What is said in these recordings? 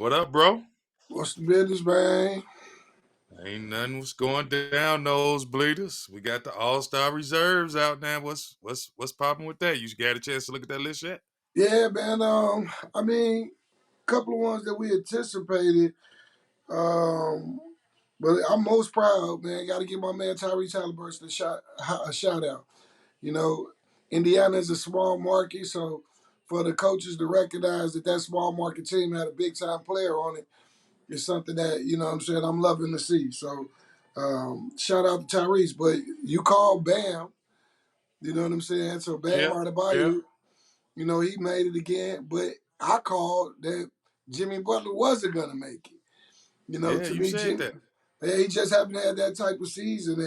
What up, bro? What's the business, man? Ain't nothing was going down those bleeders. We got the All-Star reserves out now. What's popping with that? You got a chance to look at that list yet? Yeah, man. A couple of ones that we anticipated. Um, but I'm most proud, man. Got to give my man Tyrese Halliburton a shout out. You know, Indiana is a small market, so for the coaches to recognize that small market team had a big time player on it is something that what I'm saying I'm loving to see. So, shout out to Tyrese. But you call Bam, you know what I'm saying? So Bam Yeah, yeah, Adebayo. He made it again, but I called that Jimmy Butler wasn't gonna make it. yeah. To You me, said that. yeah, he just haven't had that type of season,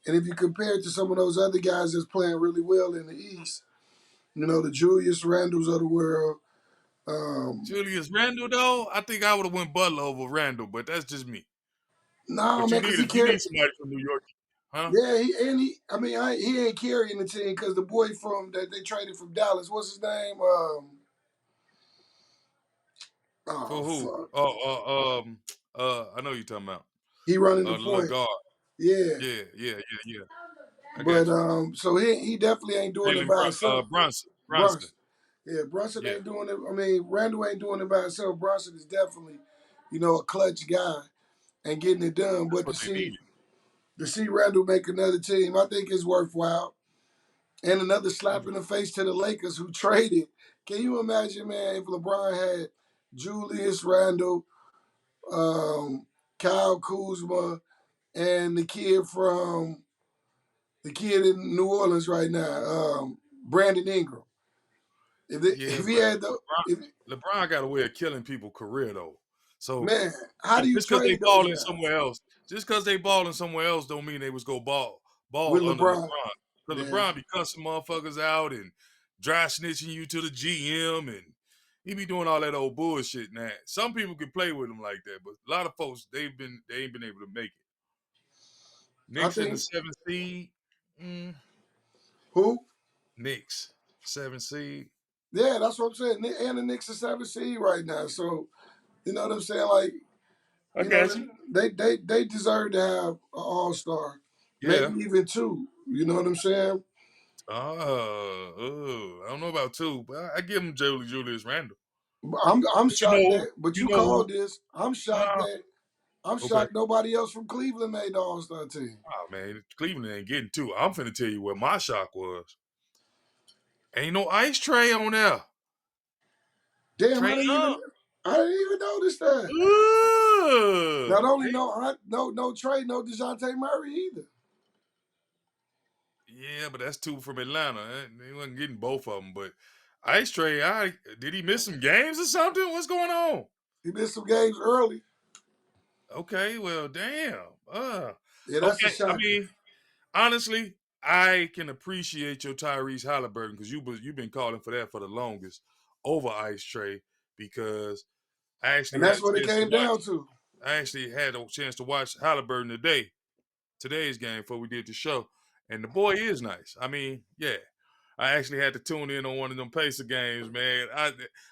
and if you compare it to some of those other guys that's playing really well in the East, the Julius Randles of the world. Julius Randle, though, I think I would have went Butler over Randle, but that's just me. Nah, But you man, need because he you carried. need somebody from New York, huh? Yeah, he ain't carrying the team because the boy from that they traded from Dallas, what's his name? Oh For who? fuck, I know you're talking about he running the the little point. guard. Yeah, Yeah. I but got you. so he definitely ain't doing it Jalen by himself. Brunson. Brunson. Yeah, Brunson Yeah, ain't doing it. I mean, Randall ain't doing it by himself. Brunson is definitely, a clutch guy and getting it done. that's But what they needed. to see Randall make another team, I think is worthwhile. And another slap in the face to the Lakers who traded. Can you imagine, man, if LeBron had Julius Randle, um, Kyle Kuzma, and the kid in New Orleans right now, Brandon Ingram. Yeah, If he but had the if, LeBron got a way of killing people career though. So man, how do you just because they trade those balling guys somewhere else, don't mean they was go ball with under LeBron? LeBron. Because Yeah, LeBron be cussing motherfuckers out and dry snitching you to the GM and he be doing all that old bullshit now. Some people can play with him like that, but a lot of folks they ain't been able to make it. I Knicks in the think seventh seed. Mm, who? Knicks, seventh seed. Yeah, that's what I'm saying. And the Knicks are 7 seed right now, so you know what I'm saying. Like I got you. they deserve to have an All Star, maybe Yeah. even two. You know what I'm saying? I don't know about two, but I give him Julius Randle. I'm But you shocked know, that. But you you know who? called this. Uh, I'm okay. shocked nobody else from Cleveland made the All Star team. Oh man, Cleveland ain't getting two. I'm finna tell you what my shock was. Ain't no ice tray on there. Damn, Trey Young. I didn't even notice that. Not Ooh. only no trade, no Dejounte Murray either. Yeah, but that's two from Atlanta. They wasn't getting both of them. But Ice Tray, did he miss some games or something? What's going on? He missed some games early. Okay, well, damn. Yeah, that's a Okay. I shocker. mean, honestly, I can appreciate your Tyrese Halliburton because you've been calling for that for the longest over Ice Tray because I And actually had that's a what it chance to came watch. down to. I actually had a chance to watch Halliburton today's game before we did the show, and the boy is nice. I mean, yeah. I actually had to tune in on one of them Pacer games, man.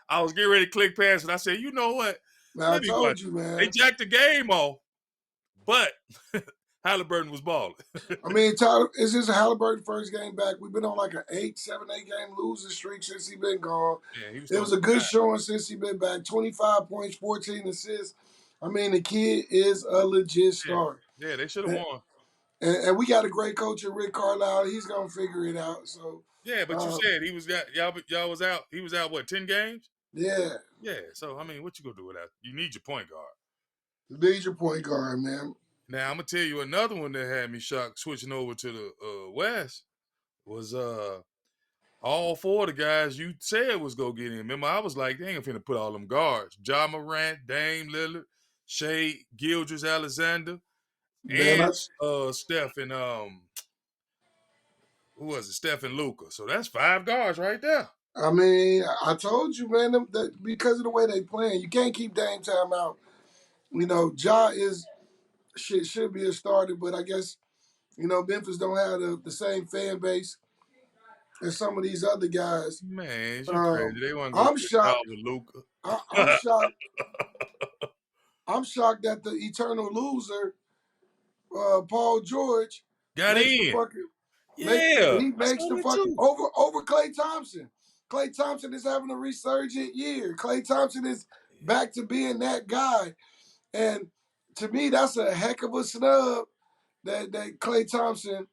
I was getting ready to click past and I said, you know what? Man, I Let me watch told it. you, They man. jacked the game off, but Halliburton was balling. I mean, Tyler, is this Halliburton first game back? We've been on like an 8 game losing streak since he been gone. Yeah, he was It supposed was to a be good back. showing since he been back. 25 points, 14 assists. I mean, the kid is a legit Yeah, star. yeah, they should have And, won. and we got a great coach in Rick Carlisle. He's gonna figure it out. So, Yeah, but you uh, said he was got y'all was out. He was out what 10 games? yeah, Yeah. So I mean, what you gonna do with that? You need your point guard. he's your point guard, man. Now I'm gonna tell you another one that had me shocked switching over to the West was all four of the guys you said was gonna get in. Remember, I was like, they ain't finna put all them guards. Ja Morant, Dame Lillard, Shea, Gilders, Alexander, Man, and Steph and who was it? Steph and Luca. So that's five guards right there. I mean, I told you, man, that because of the way they playing, you can't keep Dame time out. Ja is should be a starter, but I guess Memphis don't have the same fan base as some of these other guys. Man, you crazy. Um, They want to go I'm get shocked. involved with Luca. I'm shocked. I'm shocked that the eternal loser, Paul George, Got makes the in. fucking Yeah, he I makes saw the that fucking too. over Klay Thompson. Klay Thompson is having a resurgent year. Klay Thompson is back to being that guy. And to me, that's a heck of a snub that Klay Thompson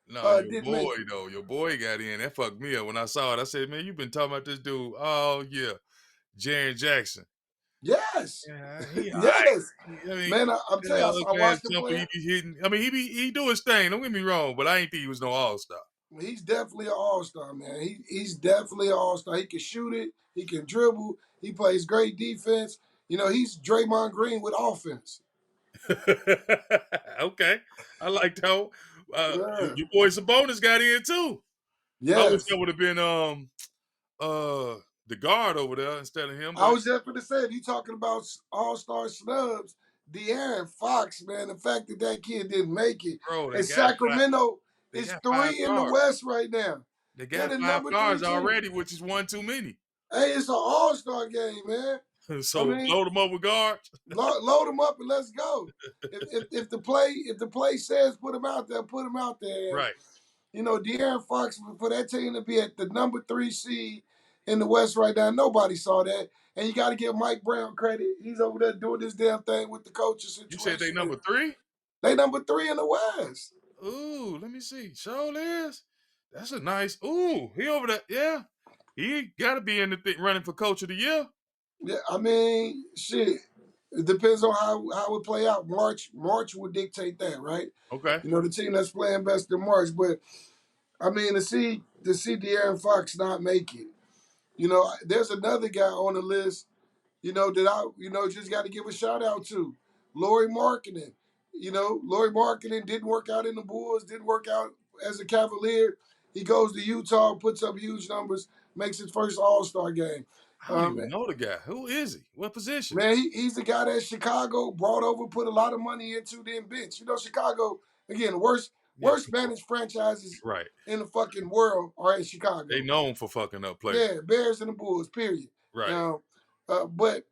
No, your didn't boy make it. though, your boy got in. That fucked me up when I saw it. I said, "Man, you've been talking about this dude all year, Jaren Jackson." Yes. Yeah, he all right. Yes. I mean, Man, I'm that telling you, other I glass watched him jumper play. he be hitting. I mean, he do his thing. Don't get me wrong, but I ain't think he was no all star. He's definitely an all-star, man. He's definitely an all-star. He can shoot it. He can dribble. He plays great defense. You know, he's Draymond Green with offense. Okay, I like that. Yeah. Your boy Sabonis got in too. I wish that Yes. would have been uh the guard over there instead of him, I but was just going to say, if you talking about all-star snubs, De'Aaron Fox, man, the fact that that kid didn't make it. bro, And Sacramento they is got five 3 in the guards. West right now. They They're got the five number 3 guards team. already, which is one too many. Hey, it's an all-star game, man. I So mean, load them up with guards. load them up and let's go. If the play says put them out there, put them out there. And Right. you know, De'Aaron Fox for that team to be at the number 3 seed in the West right now, nobody saw that. And you got to give Mike Brown credit. He's over there doing this damn thing with the coaching You said they situation. number 3? They number 3 in the West. Ooh, let me see. Show is. That's a nice. Ooh, he over there. Yeah. He got to be in the running for coach of the year. Yeah, I mean, shit. It depends on how it play out. March will dictate that, right? Okay. You know, the team that's playing best in March, but I mean, to see De'Aaron Fox not make it. You know, there's another guy on the list. You know that just got to give a shout out to Laurie Markkinen. You know, Laurie Markkinen didn't work out in the Bulls, didn't work out as a Cavalier. He goes to Utah, puts up huge numbers, makes his first All Star game. I don't Um, even know the guy. Who is he? What position? Man, he's the guy that Chicago brought over, put a lot of money into, then bench. You know, Chicago, again, Yeah. worst managed franchises Right. in the fucking world are in They Chicago. known for fucking up players. Yeah, Bears and the Bulls, period. Right. Now, but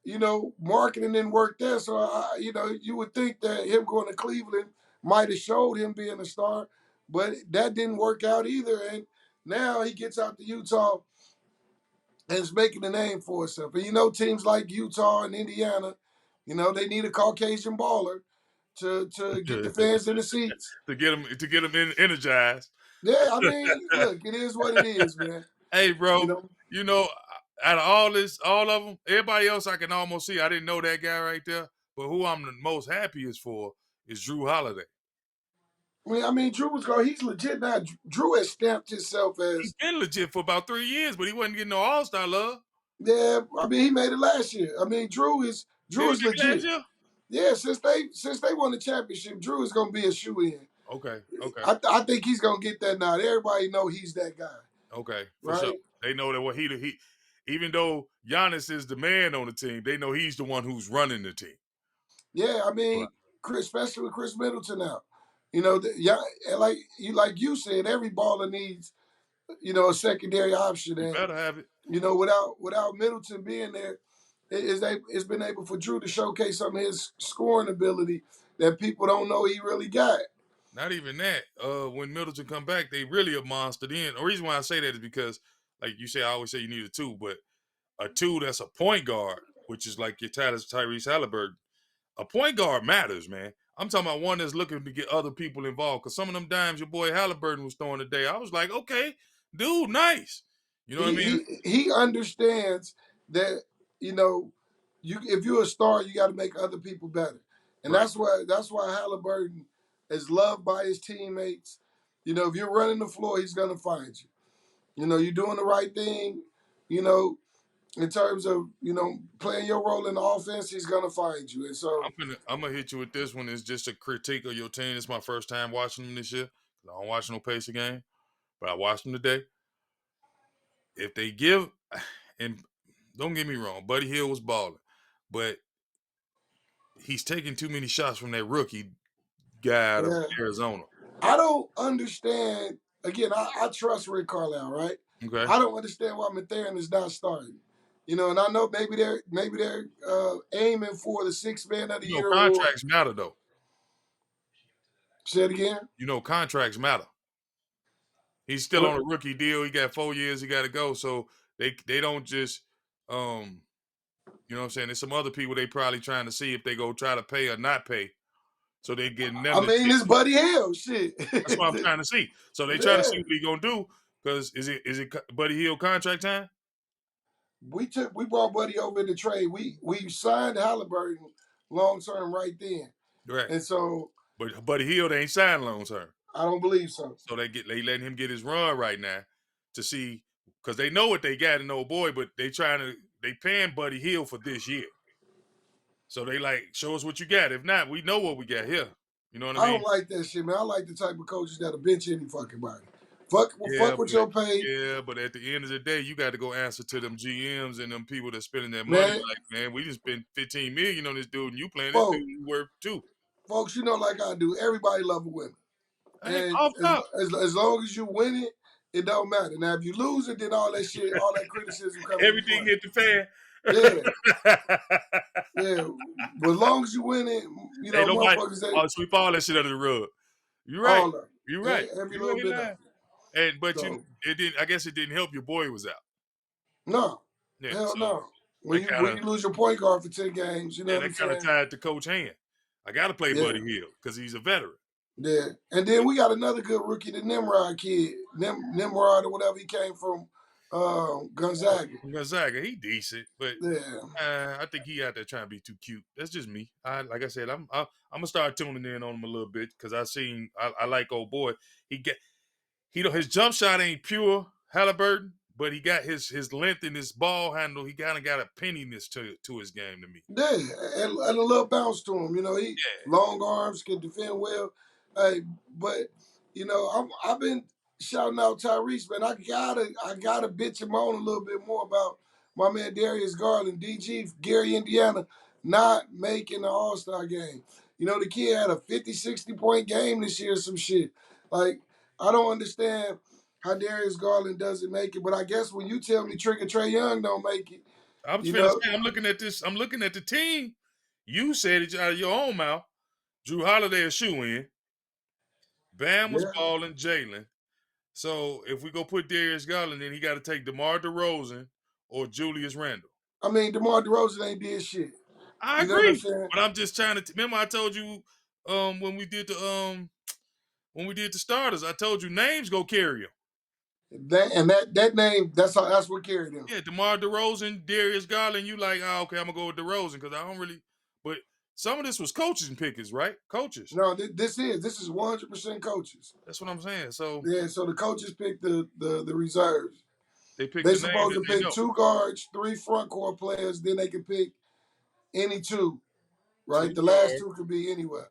you know, marketing didn't work there, so you know, you would think that him going to Cleveland might have showed him being a star, but that didn't work out either. And now he gets out to Utah and is making a name for himself. And you know, teams like Utah and Indiana, you know, they need a Caucasian baller to get the fans in the seats. To get them energized. Yeah, I mean, look, it is what it is, man. Hey, You bro, know, you know, out of all of them, everybody else I can almost see. I didn't know that guy right there, but who I'm the most happiest for is Drew Holiday. I mean, Drew was going. He's legit now. Drew has stamped himself He's as. been legit for about 3 years, but he wasn't getting no All Star love. Yeah, I mean, he made it last year. I mean, Did Drew he is make it last legit. year? Yeah, since they won the championship, Drew is gonna be a shoe in. Okay, okay, I think he's gonna get that now. Everybody know he's that guy, okay, for sure. right? They know that what he, even though Giannis is the man on the team, they know he's the one who's running the team. Yeah, I Right. mean, especially with Chris Middleton now. You know, yeah, like you said, every baller needs a secondary option, You and better have it. without Middleton being there, it's been able for Drew to showcase some of his scoring ability that people don't know he really got. Not even that. When Middleton come back, they really a monster. Then the reason why I say that is because, like you say, I always say you need a two, but a two that's a point guard, which is like your Tyrese Halliburton. A point guard matters, man. I'm talking about one that's looking to get other people involved. Because some of them dimes your boy Halliburton was throwing today, I was like, okay, dude, nice. You know what I He mean? he understands that you know you if you're a star, you got to make other people better, and Right. that's why Halliburton is loved by his teammates. You know, if you're running the floor, he's gonna find you. You know, you're doing the right thing. You know, in terms of playing your role in the offense, he's gonna find you. And so, I'm gonna hit you with this one. It's just a critique of your team. It's my first time watching them this year. I don't watch no Pacer game, but I watched them today. If they give, and don't get me wrong, Buddy Hill was balling, but he's taking too many shots from that rookie guy out of yeah, Arizona. I don't understand. Again, I trust Rick Carlisle, right? Okay. I don't understand why Mathurin is not starting. You know, and I know maybe they're aiming for the sixth man of the You know, year award. contracts matter though. Say it again. You know, contracts matter. He's still What? on a rookie deal. He got 4 years. He got to go. So they don't just um you know what I'm saying. There's some other people they probably trying to see if they go try to pay or not pay. So they getting them I to mean, take it's him. Buddy Hill. Shit. That's what I'm trying to see. So they trying to Yeah. see what he gonna do. Because is it Buddy Hill contract time? We brought Buddy over in the trade. We signed Halliburton long term right then. Right. And so But Buddy Hill they ain't signed long term. I don't believe so. So they letting him get his run right now to see because they know what they got in old boy, but they paying Buddy Hill for this year. So they like show us what you got. If not, we know what we got here. You know what I I don't mean? like that shit, man. I like the type of coaches that'll bench any fucking body. Fuck Yeah, with your pay. but at the end of the day, you got to go answer to them GMs and them people that's spending their money. Man, Like, man, we just spent 15 million on this dude, and you playing this dude folks, worth two. folks, you know, like I do, everybody love a winner. Hey, And off as, top, as long as you win it, it don't matter. Now, if you lose it, then all that shit, all that criticism comes into everything play. hit the fan. Yeah, yeah. But as long as you win it, you know, Ain't nobody motherfuckers say sweep all that shit under the rug. You're right. all of You're right. it. Every You little ain't bit of lying. it. And but you So, it didn't. I guess it didn't help. Your boy was out. no, Yeah. hell So no. When that you kind when of you lose your point guard for 10 games, you know yeah, what that I'm kind of saying? tied to coach hand. I got to play Yeah. Buddy Hill because he's a veteran. Yeah. And then we got another good rookie, the Nimrod kid. Nimrod or whatever he came from Gonzaga. Gonzaga, he decent, but Yeah. I think he out there trying to be too cute. That's just me. Like I said, I'm gonna start tuning in on him a little bit because I like old boy. He don't his jump shot ain't pure Halliburton, but he got his length and his ball handle. He kind of got a penniness to his game to me. Yeah, and a little bounce to him. You know, he Yeah, long arms, can defend well. Hey, but you know, I've been shouting out Tyrese, man. I gotta bitch him on a little bit more about my man Darius Garland, DG, Gary, Indiana, not making the All Star game. You know, the kid had a 50, 60 point game this year, some shit. Like, I don't understand how Darius Garland doesn't make it, but I guess when you tell me Trick or Trey Young don't make it, I was you finna know, say I'm looking at this. I'm looking at the team. You said it out of your own mouth. Drew Holiday a shoe in. Bam was yeah. balling. Jalen. So if we go put Darius Garland, then he got to take DeMar DeRozan or Julius Randle. I mean, DeMar DeRozan ain't did shit. I You know what I'm agree, saying? but I'm just trying to remember. I told you when we did the starters, I told you names go carry them. That name, that's what carried him. Yeah, DeMar DeRozan, Darius Garland. You like, oh, okay, I'm gonna go with DeRozan because I don't really. But some of this was coaches and pickers, right? Coaches. No, this is 100% coaches. That's what I'm saying. So Yeah, so the coaches pick the reserves. they picked They the name supposed that to they pick know. 2 guards, 3 front court players. Then they can pick any two. Two Right, the last guards. 2 could be anywhere.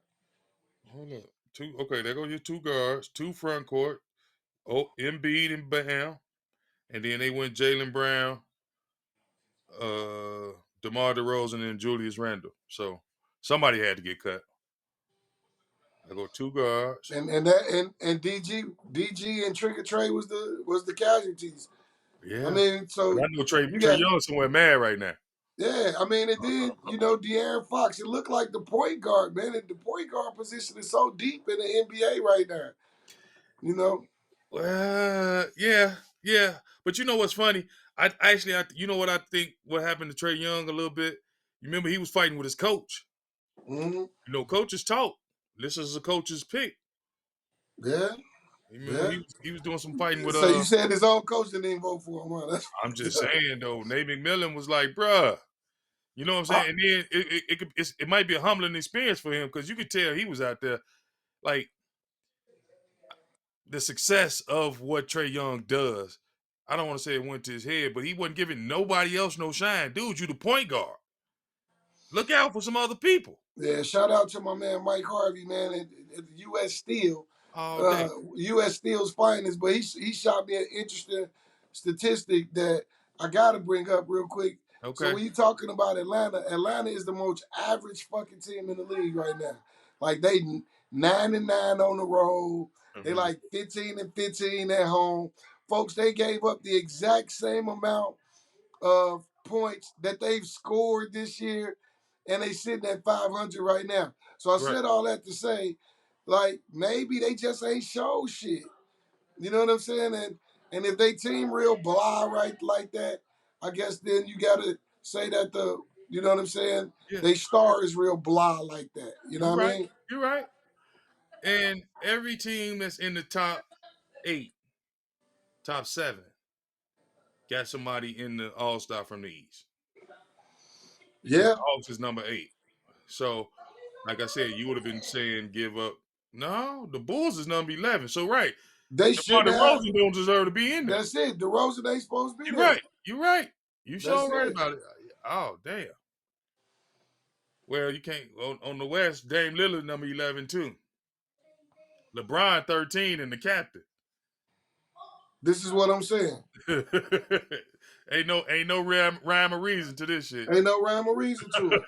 Hold up. Two. Okay, there go your 2 guards, 2 front court. Oh, Embiid and Bam, and then they went Jalen Brown, DeMar DeRozan, and Julius Randle. So somebody had to get cut. I go 2 guards. And DG and Trigger Trey was the casualties. I Yeah, mean, but so I know Trey you Trey got Young somewhere mad right now. yeah, I mean, and then you know De'Aaron Fox. It looked like the point guard, man. And the point guard position is so deep in the NBA right now. You know, Well, yeah. But you know what's funny? You know what I think? What happened to Trey Young a little bit? You remember he was fighting with his coach. hmm You know, coaches talk. This is a coach's pick. yeah, You remember yeah. he was doing some fighting with So you said his own coach didn't vote for him, huh? That's I'm just fucked up. saying though, Nate McMillan was like, bruh, you know what I'm I, saying? And then it might be a humbling experience for him because you could tell he was out there like the success of what Trey Young does. I don't want to say it went to his head, but he wasn't giving nobody else no shine. Dude, you the point guard. Look out for some other people yeah, shout out to my man Mike Harvey, man, at the U.S. Steel, all day. U.S. Steel's finest. But he shot me an interesting statistic that I gotta bring up real quick. So Okay. when you talking about Atlanta is the most average fucking team in the league right now. Like they 9-9 on the road. They Mhm. like 15-15 at home. Folks, they gave up the exact same amount of points that they've scored this year, and they sitting at 500 right now. So I Right. said all that to say, like, maybe they just ain't show shit. You know what I'm saying? And if they team real blah right like that, I guess then you gotta say that you know what I'm saying? Yeah. They star is real blah like that. You know You're what I right. mean? You're right. And every team that's in the top 8, top 7, got somebody in the All Star from the East. Because Yeah, the Hawks is number 8. So, like I said, you would have been saying give up. No, the Bulls is number 11. So, right. they DeMar shouldn't have. DeRozan don't deserve to be in there. That's it. DeRozan ain't supposed to be You're there. right. You're right. You That's sure right it. about it. Oh, damn. Well, you can't. On the West, Dame Lillard number 11, too. LeBron 13 and the captain. This is what I'm saying. ain't no rhyme or reason to this shit. Ain't no rhyme or reason to it.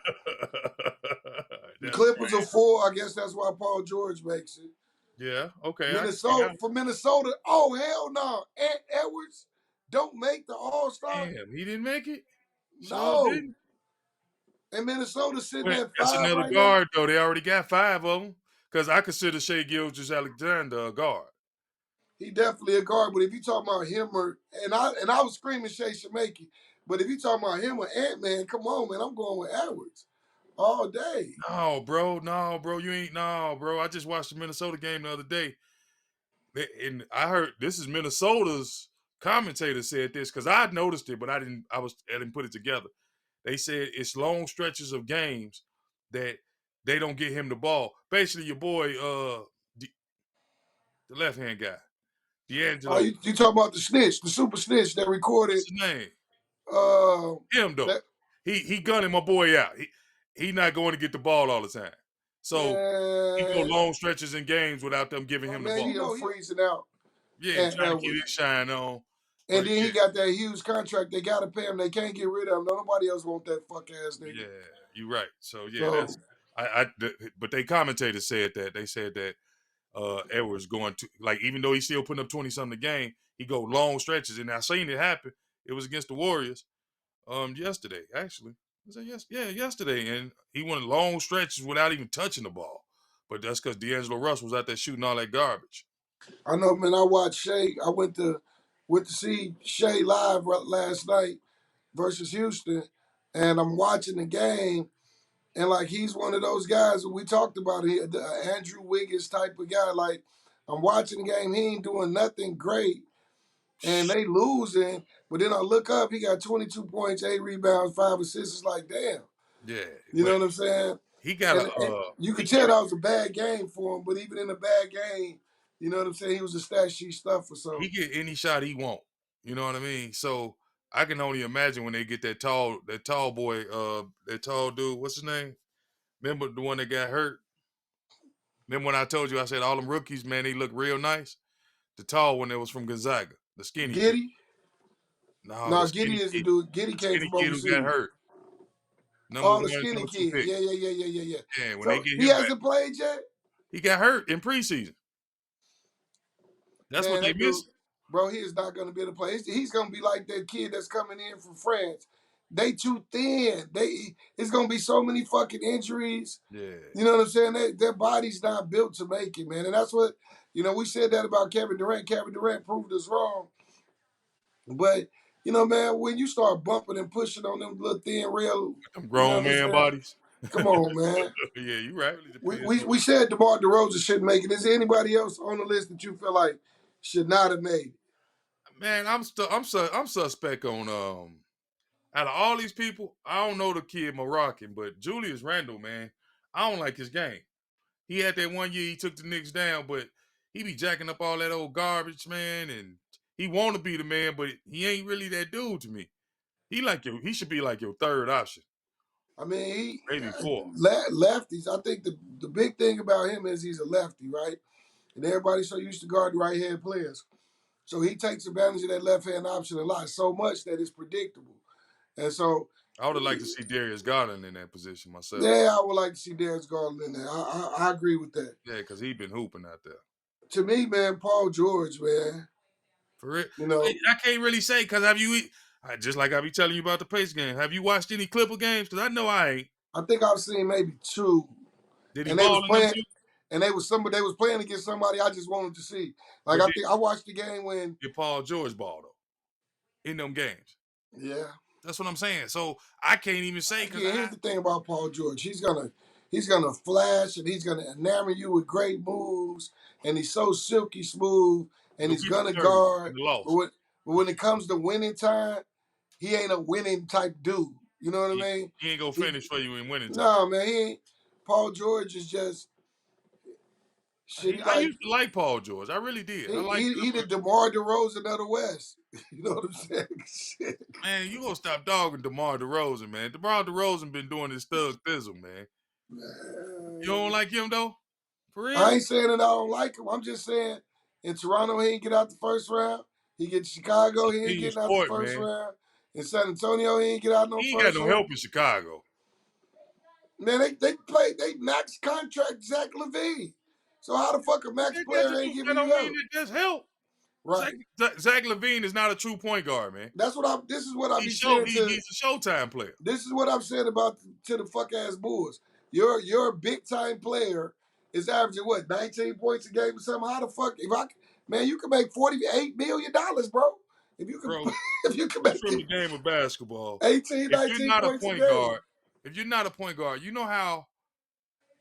The That's Clippers are crazy. 4. I guess that's why Paul George makes it. Yeah. Okay. I Minnesota got it. for Minnesota. Oh hell no! Ant Edwards don't make the All Star. Damn, he didn't make it. So No. didn't. And Minnesota sitting Well, at that's 5 another right now. guard though. They already got 5 of them. Because I consider Shea Gilgeous-Alexander a guard. He definitely a guard. But if you talking about him I was screaming Shea Shamaki, but if you talking about him or Ant Man, come on, man, I'm going with Edwards all day. No, bro. No, bro. You ain't. No, bro. I just watched the Minnesota game the other day. And I heard this is Minnesota's commentator said this because I noticed it, but I didn't put it together. They said it's long stretches of games that they don't get him the ball. Basically, your boy, the left hand guy, Oh, D'Angelo. you talking about the snitch, the super snitch that What's recorded his name? uh Him though. that He gunning my boy out. He not going to get the ball all the time. So he go man, long stretches in games without them giving him the man, ball. you know freezing out Yeah, Ant trying to keep Edwards. his shine on. And But then yeah, he got that huge contract. They gotta pay him. They can't get rid of him. Nobody else want that fuck ass nigga. yeah, you're right. So yeah, So that's but they commentators said that they said that Edwards going to like even though he's still putting up 20 something a game, he go long stretches. And I seen it happen. It was against the Warriors yesterday, actually. Was that yesterday. And he went long stretches without even touching the ball. But that's because D'Angelo Russell was out there shooting all that garbage. I know, man. I watched Shea. I went to see Shea live last night versus Houston, and I'm watching the game. And like he's one of those guys that we talked about here, the Andrew Wiggins type of guy. Like I'm watching the game, he ain't doing nothing great, and they losing. But then I look up, he got 22 points, 8 rebounds, 5 assists. It's like damn, Yeah. you know But what I'm saying? he got And you could tell that was a bad game for him. But even in a bad game, you know what I'm saying? He was a stat sheet stuffer. he So get any shot he want. You know what I mean? So I can only imagine when they get that tall boy, that tall dude. What's his name? Remember the one that got hurt? Remember when I told you I said all them rookies, man, they look real nice. The tall one that was from Gonzaga, the skinny kid. Giddy, No, the no, Giddy skinny is the kid, dude. Giddy the came skinny from kid who got overseas. hurt. Number Oh, one, the skinny number 2 kid. pick. Yeah. Yeah, when they So get he him back, hasn't played yet. he got hurt in preseason. That's what Man, they that dude, missed. bro, he is not going to be able to play. He's going to be like that kid that's coming in from France. They too thin. It's going to be so many fucking injuries. Yeah, You know what I'm saying? Their body's not built to make it, man. And that's what, we said that about Kevin Durant. Kevin Durant proved us wrong. But, man, when you start bumping and pushing on them little thin rail, them you know grown what I'm man saying? bodies. Come on, man. Yeah, you right. It We, depends we, on we said DeMar DeRozan shouldn't make it. Is there anybody else on the list that you feel like should not have made it? man. I'm suspect on out of all these people, I don't know the kid Moroccan, but Julius Randle, man, I don't like his game. He had that one year he took the Knicks down, but he be jacking up all that old garbage, man, and he want to be the man, but he ain't really that dude to me. He should be like your third option, I mean, maybe four. lefties. I think the big thing about him is he's a lefty, right? And everybody's so used to guarding right hand players. So he takes advantage of that left hand option a lot, so much that it's predictable. And so, I would have liked to see Darius Garland in that position myself. yeah, I would like to see Darius Garland in there. I agree with that. Yeah, because he been hooping out there. To me, man, Paul George, man, For real, you know, I can't really say because Just like I be telling you about the Pace game. Have you watched any Clipper games? Because I know I ain't. I think I've seen maybe two, Did he and they was ball in them playing, too? and they was playing against somebody I just wanted to see. Like But I think I watched the game when, did Paul George ball though in them games? yeah. That's what I'm saying. So I can't even say because Yeah, here's the thing about Paul George. He's gonna flash and he's gonna enamor you with great moves, and he's so silky smooth, and he'll he's beat you gonna 30 guard. in the But loss. when it comes to winning time, he ain't a winning type dude. You know what I He, mean? he ain't gonna He, finish for you in winning time. nah, man, he ain't. Paul George is just shit. He I like used to like Paul George. I really did. I like he the DeMar DeRozan of the West. You know what I'm saying? Shit. man. You gonna stop dogging DeMar DeRozan, man? DeMar DeRozan been doing his thug thizzle, man. You don't Man. like him though, for I real? ain't saying that I don't like him. I'm just saying in Toronto he ain't get out the first round. He get to Chicago, he ain't Team getting out the sport, first man. round. In San Antonio, he ain't get out no He ain't got first no round. help in Chicago. Man, they max contract Zach LaVine. So how the fuck a max That, got to player ain't do, that giving you don't mean help? that that's help. Right. Zach LaVine is not a true point guard, man. This is what I be saying to He's a Showtime player. this is what I'm saying about to the fuck ass Bulls. Your big time player is averaging what 19 points a game or something. How the fuck if I man you can make $48 million, bro. If you can Bro, if you can you make from the game of basketball. 18, If you're 19 not a points a point game. guard, you know how,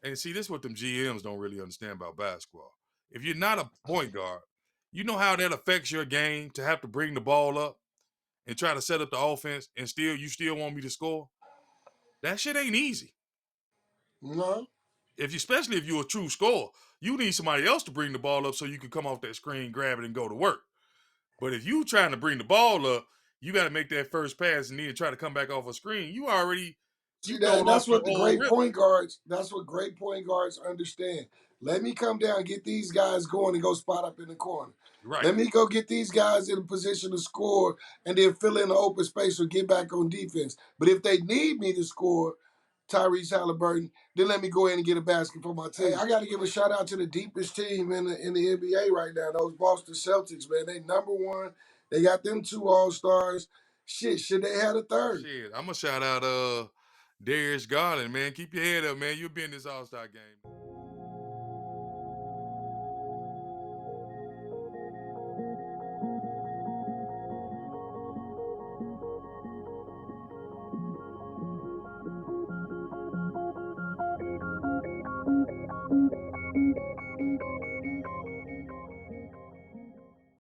and see, this is what them GMs don't really understand about basketball. If you're not a point guard, you know how that affects your game to have to bring the ball up and try to set up the offense and you still want me to score? That shit ain't easy. No. Especially if you're a true scorer, you need somebody else to bring the ball up so you can come off that screen, grab it, and go to work. But if you trying to bring the ball up, you got to make that first pass and then try to come back off a screen. You See that, throwing and off that's your what the whole great rhythm. point guards. That's what great point guards understand. Let me come down, get these guys going, and go spot up in the corner. Right, Let me go get these guys in a position to score, and then fill in the open space or get back on defense. But if they need me to score, Tyrese Halliburton, then let me go in and get a basket for my team. Hey, I got to give a shout out to the deepest team in the NBA right now. Those Boston Celtics, man. They number one. They got them two All Stars. Shit, should they had a third? shit. I'm gonna shout out Darius Garland, man. Keep your head up, man. You'll be in this All-Star game.